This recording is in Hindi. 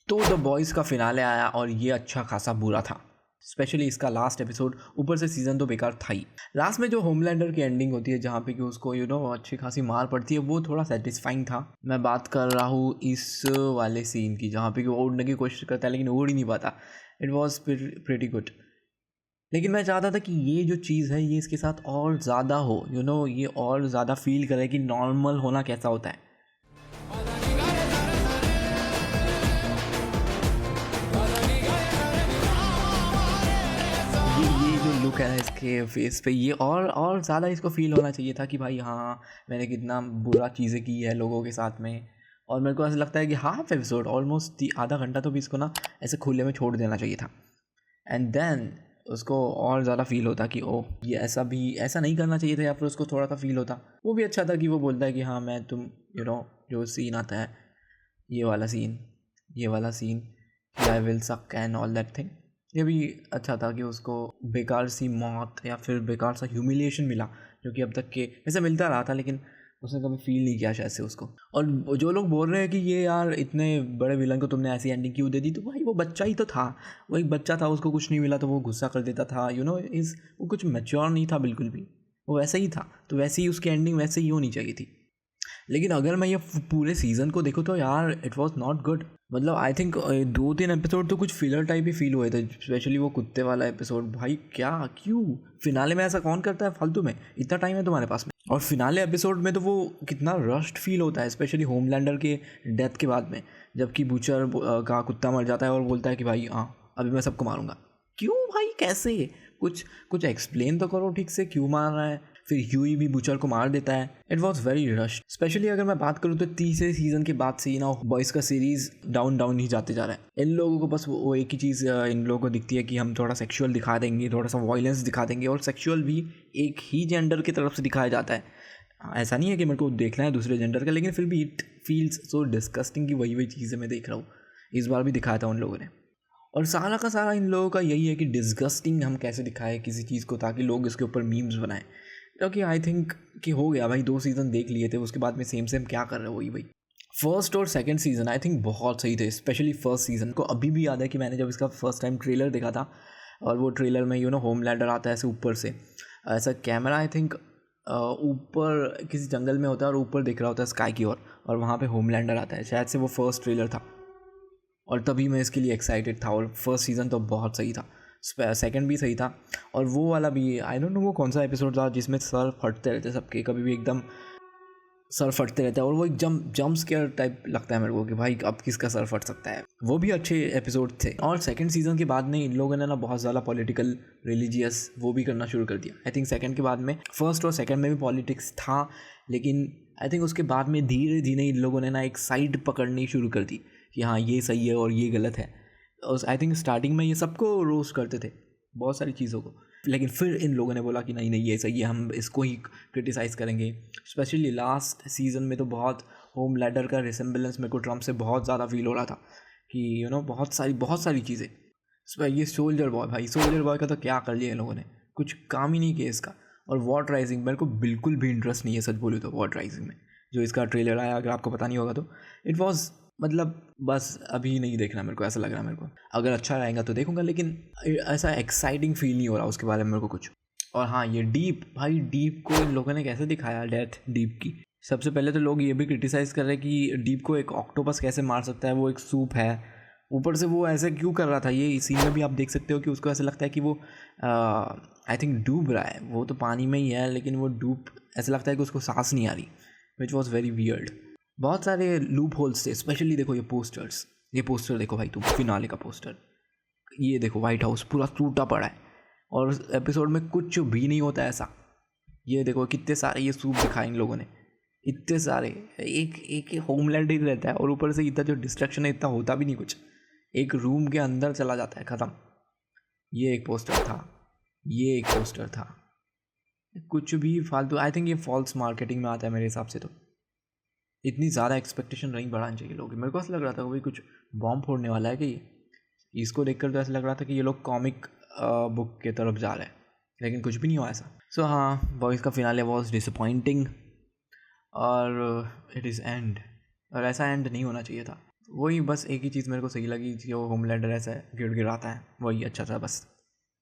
तो द बॉयज़ का फिनाले आया और ये अच्छा खासा बुरा था, स्पेशली इसका लास्ट एपिसोड। ऊपर से सीज़न तो बेकार था ही। लास्ट में जो होमलैंडर की एंडिंग होती है जहाँ पे कि उसको अच्छी खासी मार पड़ती है, वो थोड़ा सेटिस्फाइंग था। मैं बात कर रहा हूँ इस वाले सीन की जहाँ पे कि वो उड़ने की कोशिश करता है लेकिन उड़ ही नहीं पाता। It was pretty good. लेकिन मैं चाहता था कि ये जो चीज़ है ये इसके साथ और ज़्यादा हो, ये और ज़्यादा फील करे कि नॉर्मल होना कैसा होता है। ये जो लुक है ना इसके फेस पे, ये और ज़्यादा इसको फील होना चाहिए था कि भाई हाँ, मैंने कितना बुरा चीज़ें की है लोगों के साथ में। और मेरे को ऐसा लगता है कि हाफ एपिसोड ऑलमोस्ट आधा घंटा तो भी इसको ना ऐसे खुले में छोड़ देना चाहिए था। एंड देन उसको और ज़्यादा फील होता कि ओह, ये ऐसा नहीं करना चाहिए था, या फिर उसको थोड़ा सा फील होता। वो भी अच्छा था कि वो बोलता है कि हाँ मैं तुम जो सीन आता है ये वाला सीन कि आई विल सक एंड ऑल दैट थिंग, ये भी अच्छा था कि उसको बेकार सी मौत या फिर बेकार सा ह्यूमिलिएशन मिला, जो कि अब तक के वैसे मिलता रहा था लेकिन उसने कभी फील नहीं किया शायद से उसको। और जो लोग बोल रहे हैं कि ये यार इतने बड़े विलन को तुमने ऐसी एंडिंग क्यों दे दी, तो भाई वो बच्चा ही तो था, वो एक बच्चा था, उसको कुछ नहीं मिला तो वो गुस्सा कर देता था। वो कुछ मैच्योर नहीं था बिल्कुल भी, वो वैसा ही था। तो वैसे ही उसकी एंडिंग वैसे ही होनी चाहिए थी। लेकिन अगर मैं ये पूरे सीज़न को देखूँ तो यार इट वॉज नॉट गुड। मतलब आई थिंक 2-3 एपिसोड तो कुछ फिलर टाइप ही फील हुए थे, स्पेशली वो कुत्ते वाला एपिसोड। भाई क्या, क्यों फिनाले में ऐसा कौन करता है फालतू में? इतना टाइम है तुम्हारे पास में। और फिनाले एपिसोड में तो वो कितना रश्ड फील होता है, स्पेशली होमलैंडर के डेथ के बाद में, जबकि बूचर का कुत्ता मर जाता है और बोलता है कि भाई हाँ अभी मैं सबको मारूंगा। क्यों भाई, कैसे? कुछ एक्सप्लेन तो करो ठीक से, क्यों मार रहा है? फिर ह्यूई भी बूचर को मार देता है। It was very rush. Specially अगर मैं बात करूँ तो तीसरे सीजन के बाद से बॉयज़ का सीरीज डाउन ही जाते जा रहा है। इन लोगों को बस वो एक ही चीज़ इन लोगों को दिखती है कि हम थोड़ा सेक्सुअल दिखा देंगे, थोड़ा सा वायलेंस दिखा देंगे, और सेक्सुअल भी एक ही जेंडर की तरफ से दिखाया जाता है। ऐसा नहीं है कि मेरे को देखना है दूसरे जेंडर का, लेकिन फिर भी इट फील्स सो डिस्कस्टिंग कि वही चीज़ें मैं देख रहा हूँ। इस बार भी दिखाया था उन लोगों ने, और सारा का सारा इन लोगों का यही है कि डिस्गस्टिंग हम कैसे दिखाएं किसी चीज़ को, ताकि लोग इसके ऊपर मीम्स बनाएं। क्योंकि आई थिंक कि हो गया भाई, 2 सीज़न देख लिए थे, उसके बाद में सेम क्या कर रहे हो वही। फर्स्ट और सेकंड सीज़न आई थिंक बहुत सही थे, स्पेशली फर्स्ट सीज़न को अभी भी याद है कि मैंने जब इसका फर्स्ट टाइम ट्रेलर देखा था, और वो ट्रेलर में होमलैंडर आता है ऐसे ऊपर से, ऐसा कैमरा आई थिंक ऊपर किसी जंगल में होता है और ऊपर दिख रहा होता है स्काई की ओर, और वहाँ पे होमलैंडर आता है। शायद से वो फर्स्ट ट्रेलर था, और तभी मैं इसके लिए एक्साइटेड था। और फर्स्ट सीज़न तो बहुत सही था, सेकंड भी सही था, और वो वाला भी आई डोंट नो वो कौन सा एपिसोड था जिसमें सर फटते रहते सबके, कभी भी एकदम सर फटते रहता है, और वो एक जंप स्केयर टाइप लगता है मेरे को कि भाई अब किसका सर फट सकता है। वो भी अच्छे एपिसोड थे। और सेकंड सीज़न के बाद में इन लोगों ने ना बहुत ज़्यादा पॉलिटिकल रिलीजियस वो भी करना शुरू कर दिया। आई थिंक सेकंड के बाद में, फर्स्ट और सेकंड में भी पॉलिटिक्स था, लेकिन आई थिंक उसके बाद में धीरे धीरे इन लोगों ने ना एक साइड पकड़नी शुरू कर दी कि हाँ ये सही है और ये गलत है। आई थिंक स्टार्टिंग में ये सबको रोस्ट करते थे, बहुत सारी चीज़ों को, लेकिन फिर इन लोगों ने बोला कि नहीं ये सही है, हम इसको ही क्रिटिसाइज़ करेंगे। स्पेशली लास्ट सीज़न में तो बहुत होमलैंडर का रिसेम्बलेंस मेरे को ट्रम्प से बहुत ज़्यादा फील हो रहा था कि बहुत सारी चीज़ें। ये सोल्जर बॉय का तो क्या कर लिया इन लोगों ने, कुछ काम ही नहीं किया इसका। और वॉट राइजिंग मेरे को बिल्कुल भी इंटरेस्ट नहीं है, सच बोलूँ तो। वॉट राइजिंग में जो इसका ट्रेलर आया, अगर आपको पता नहीं होगा तो, इट वॉज मतलब बस अभी नहीं देखना मेरे को, ऐसा लग रहा है मेरे को। अगर अच्छा रहेगा तो देखूंगा, लेकिन ऐसा एक्साइटिंग फील नहीं हो रहा उसके बारे में मेरे को कुछ। और हाँ, ये डीप को इन लोगों ने कैसे दिखाया, डेथ डीप की। सबसे पहले तो लोग ये भी क्रिटिसाइज़ कर रहे हैं कि डीप को एक ऑक्टोपस कैसे मार सकता है, वो एक सूप है। ऊपर से वो ऐसे क्यों कर रहा था, ये सीन में भी आप देख सकते हो कि उसको ऐसा लगता है कि वो आई थिंक डूब रहा है। वो तो पानी में ही है, लेकिन वो ऐसा लगता है कि उसको सांस नहीं आ रही, विच वॉज वेरी वियर्ड। बहुत सारे लूप होल्स थे। स्पेशली देखो ये पोस्टर देखो भाई तुम, फिनाले का पोस्टर, ये देखो व्हाइट हाउस पूरा टूटा पड़ा है, और एपिसोड में कुछ भी नहीं होता ऐसा। ये देखो कितने सारे ये सूप दिखाए इन लोगों ने, इतने सारे, एक होमलैंड ही रहता है, और ऊपर से इतना जो डिस्ट्रैक्शन है इतना होता भी नहीं कुछ, एक रूम के अंदर चला जाता है, ख़त्म। ये एक पोस्टर था, कुछ भी फालतू। आई थिंक ये फॉल्स मार्केटिंग में आता है मेरे हिसाब से। तो इतनी ज़्यादा एक्सपेक्टेशन नहीं बढ़ानी चाहिए लोग। मेरे को ऐसा लग रहा था कि कोई कुछ बॉम्ब फोड़ने वाला है कि, इसको देखकर तो ऐसा लग रहा था कि ये लोग कॉमिक बुक के तरफ जा रहे हैं, लेकिन कुछ भी नहीं हुआ ऐसा। सो हाँ, बॉयज़ का फिनाले वॉज डिसअपॉइंटिंग, और इट इज़ एंड, और ऐसा एंड नहीं होना चाहिए था। वही बस एक ही चीज़ मेरे को सही लगी, जो होमलैंडर ऐसा गिड़गिड़ाता है, वही अच्छा था बस।